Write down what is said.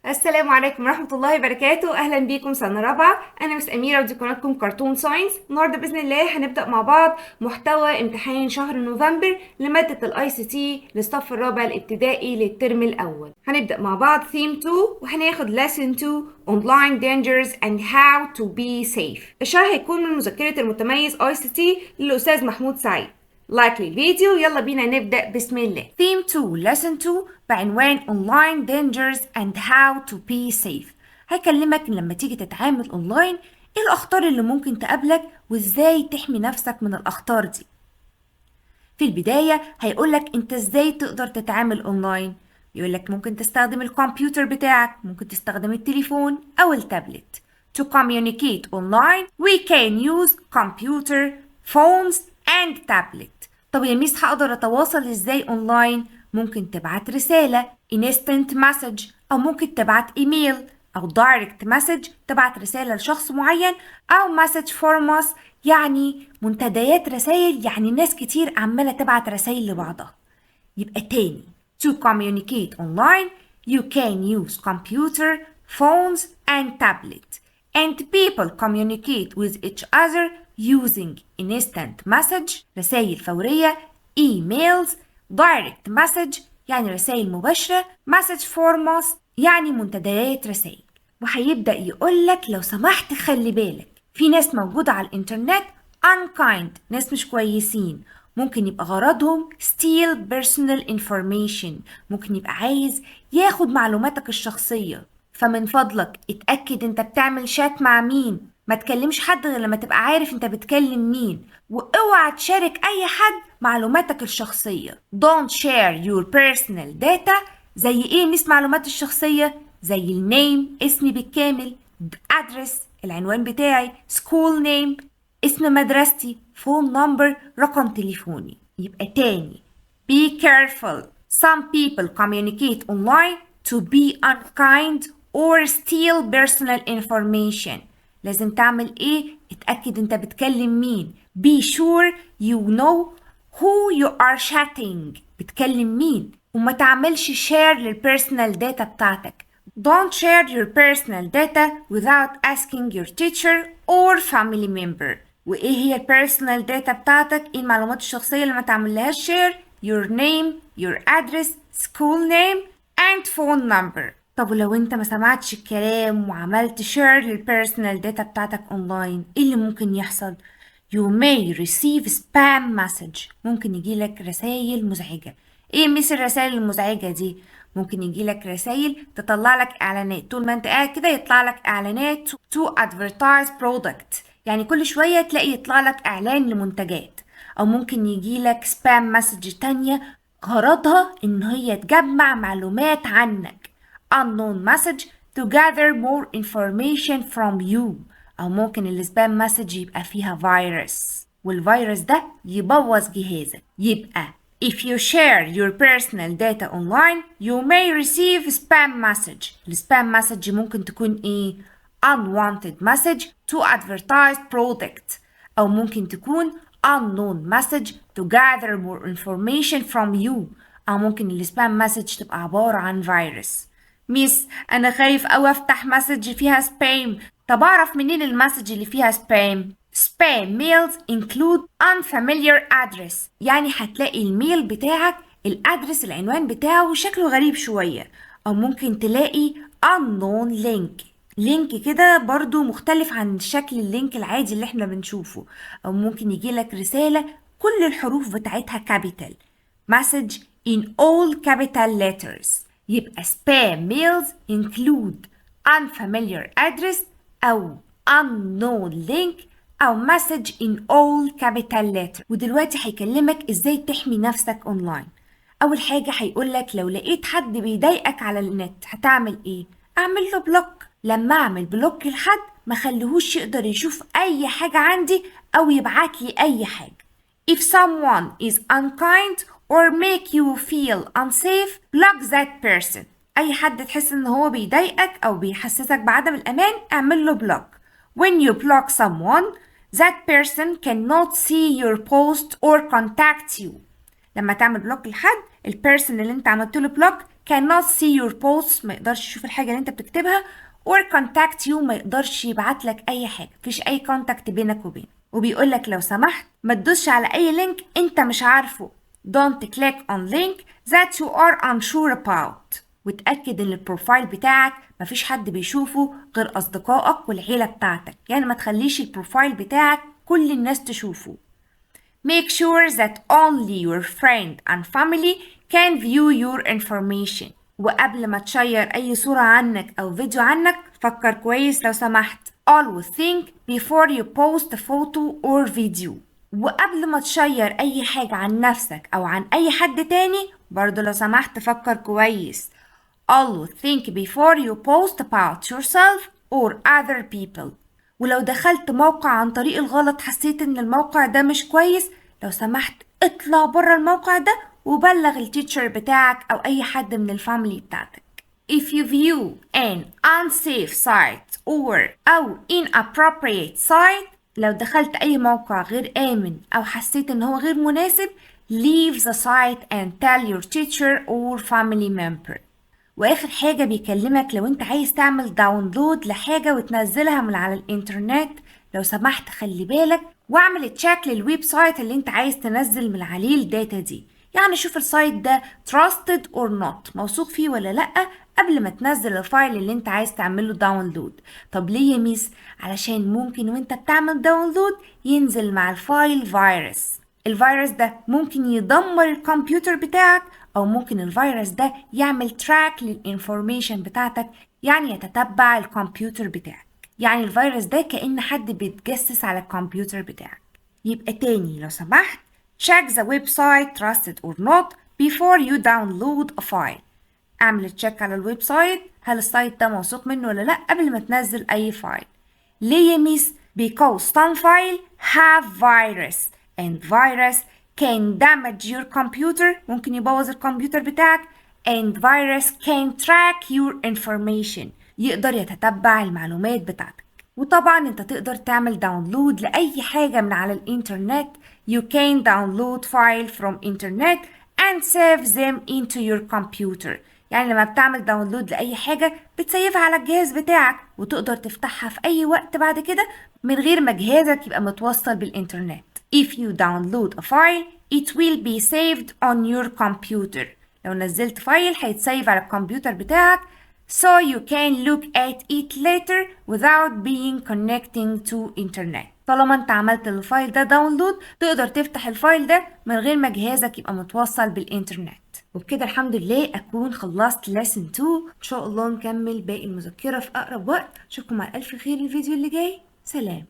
السلام عليكم ورحمة الله وبركاته. أهلا بيكم سنة رابعة. أنا مس أميرة ودي قناتكم كرتون ساينس. النهاردة بإذن الله هنبدأ مع بعض محتوى امتحان شهر نوفمبر لمادة الاي سي تي للصف الرابع الابتدائي للترم الأول. هنبدأ مع بعض theme 2 وهناخد lesson 2 online dangers and how to be safe. الشرح هيكون من مذكرة المتميز اي سي تي للأستاذ محمود سعيد. لايك للفيديو. يلا بينا نبدأ بسم الله. Theme 2 Lesson 2 بعنوان Online Dangers and How to be Safe. هيكلمك لما تيجي تتعامل اونلاين ايه الأخطار اللي ممكن تقابلك وازاي تحمي نفسك من الأخطار دي. في البداية هيقولك انت ازاي تقدر تتعامل اونلاين. يقولك ممكن تستخدم الكمبيوتر بتاعك، ممكن تستخدم التليفون أو التابلت. To communicate online we can use computer, phones and tablet. طب يا ميس هقدر اتواصل ازاي اونلاين؟ ممكن تبعت رسالة instant message او ممكن تبعت ايميل او direct message تبعت رسالة لشخص معين او message forms يعني منتديات رسائل، يعني ناس كتير عمالة تبعت رسائل لبعضها. يبقى تاني to communicate online you can use computer, phones and tablet and people communicate with each other using instant message رسائل فورية، emails، direct message يعني رسائل مباشرة، message forms يعني منتديات رسائل. وهيبدأ يقولك لو سمحت خلي بالك في ناس موجودة على الانترنت unkind، ناس مش كويسين، ممكن يبقى غرضهم steal personal information، ممكن يبقى عايز ياخد معلوماتك الشخصية. فمن فضلك اتأكد انت بتعمل شات مع مين، ما تكلمش حد غير لما تبقى عارف انت بتكلم مين، واوعى تشارك اي حد معلوماتك الشخصية. Don't share your personal data. زي ايه مش معلومات الشخصية؟ زي النيم اسمي بالكامل، address العنوان بتاعي، school name اسم مدرستي، phone number رقم تليفوني. يبقى تاني be careful. Some people communicate online to be unkind or steal personal information. لازم تعمل ايه؟ اتأكد انت بتكلم مين. Be sure you know who you are chatting. بتكلم مين وما تعملش share للpersonal data بتاعتك. Don't share your personal data without asking your teacher or family member. وايه هي البيرسونال داتا بتاعتك؟ ايه المعلومات الشخصية اللي ما تعملهاش share؟ your name, your address, school name and phone number. طب ولو انت ما سمعتش الكلام وعملت share للبيرسونال داتا بتاعتك اونلاين ايه اللي ممكن يحصل؟ You may receive spam message. ممكن يجيلك رسائل مزعجة. ايه مثل الرسائل المزعجة دي؟ ممكن يجيلك رسائل تطلع لك اعلانات، طول ما انت قاعد كده يطلع لك اعلانات to advertise product، يعني كل شوية تلاقي يطلع لك اعلان لمنتجات. او ممكن يجيلك spam message تانية غرضها ان هي تجمع معلومات عنك unknown message to gather more information from you. أو ممكن السبام مسج يبقى فيها فيروس والفيروس ده يبوظ جهازك. يبقى if you share your personal data online you may receive spam message. السبام مسج ممكن تكون ايه؟ unwanted message to advertise product، أو ممكن تكون unknown message to gather more information from you، أو ممكن السبام مسج تبقى عبارة عن فيروس. ميس أنا خايف أوي أفتح مسج فيها سبام. طب أعرف منين المسج اللي فيها سبام؟ Spam mails include unfamiliar address، يعني هتلاقي الميل بتاعك الادرس العنوان بتاعه شكله غريب شوية، أو ممكن تلاقي unknown link، لينك كده برضو مختلف عن شكل اللينك العادي اللي احنا بنشوفه. أو ممكن يجيلك رسالة كل الحروف بتاعتها capital message in all capital letters. يبقى spam mails include unfamiliar address أو unknown link أو message in all capital letters. ودلوقتي هيكلمك ازاي تحمي نفسك اونلاين. أول حاجة هيقولك لو لقيت حد بيضايقك على النت هتعمل ايه؟ أعمل له بلوك. لما أعمل بلوك لحد ما خليهوش يقدر يشوف أي حاجة عندي أو يبعت لي أي حاجة. If someone is unkind or make you feel unsafe block that person. أي حد تحس إن هو بيضايقك أو بيحسسك بعدم الأمان اعمل له block. When you block someone that person cannot see your post or contact you. لما تعمل بلوك لحد البيرسون اللي انت عملت له بلوك cannot see your posts ما يقدرش يشوف الحاجة اللي انت بتكتبها or contact you ما يقدرش يبعت لك اي حاجة، مفيش اي contact بينك وبينه. وبيقول لك لو سمحت ما تدوسش على اي لينك انت مش عارفه. don't click on link that you are unsure about. وتأكد ان البروفايل بتاعك مفيش حد بيشوفه غير اصدقائك والعيلة بتاعتك، يعني ما تخليش البروفايل بتاعك كل الناس تشوفه. Make sure that only your friend and family can view your information. وقبل ما تشير أي صورة عنك أو فيديو عنك فكر كويس لو سمحت. Always think before you post a photo or video. وقبل ما تشير أي حاجة عن نفسك أو عن أي حد تاني برضو لو سمحت فكر كويس. Always think before you post about yourself or other people. ولو دخلت موقع عن طريق الغلط حسيت ان الموقع ده مش كويس لو سمحت اطلع برا الموقع ده وبلغ التيتشر بتاعك او اي حد من الفاميلي بتاعتك. If you view an unsafe site or او inappropriate site لو دخلت اي موقع غير امن او حسيت ان هو غير مناسب leave the site and tell your teacher or family member. واخر حاجة بيكلمك لو انت عايز تعمل داونلود لحاجة وتنزلها من على الانترنت لو سمحت خلي بالك واعمل تشيك للويب سايت اللي انت عايز تنزل من عليه الداتا دي، يعني شوف السايت ده trusted or not موثوق فيه ولا لأ قبل ما تنزل الفايل اللي انت عايز تعمله داونلود. طب ليه يا ميس؟ علشان ممكن وانت بتعمل داونلود ينزل مع الفايل فيروس. الفيروس ده ممكن يدمر الكمبيوتر بتاعك او ممكن الفيروس ده يعمل تراك للانفورميشن بتاعتك، يعني يتتبع الكمبيوتر بتاعك. يعني الفيروس ده كأن حد بيتجسس على الكمبيوتر بتاعك. يبقى تاني لو سمحت check the website trusted or not before you download a file. اعمل تشيك على الويب سايت هل السايت ده موثوق منه ولا لا قبل ما تنزل اي فايل. ليه يا ميس؟ because some file have virus and virus can damage your computer ممكن يبوظ الكمبيوتر بتاعك and virus can track your information يقدر يتتبع المعلومات بتاعتك. وطبعا انت تقدر تعمل داونلود لأي حاجة من على الانترنت. You can download file from internet and save them into your computer. يعني لما بتعمل داونلود لأي حاجة بتسيفها على الجهاز بتاعك وتقدر تفتحها في أي وقت بعد كده من غير ما جهازك يبقى متوصل بالإنترنت. If you download a file, it will be saved on your computer. لو نزلت فايل هيتسيف على الكمبيوتر بتاعك so you can look at it later without being connecting to internet. طالما انت عملت الفايل ده داونلود تقدر تفتح الفايل ده من غير ما جهازك يبقى متوصل بالإنترنت. وبكده الحمد لله أكون خلصت lesson 2. إن شاء الله نكمل باقي المذكرة في أقرب وقت. أشوفكم على ألف خير الفيديو اللي جاي. سلام.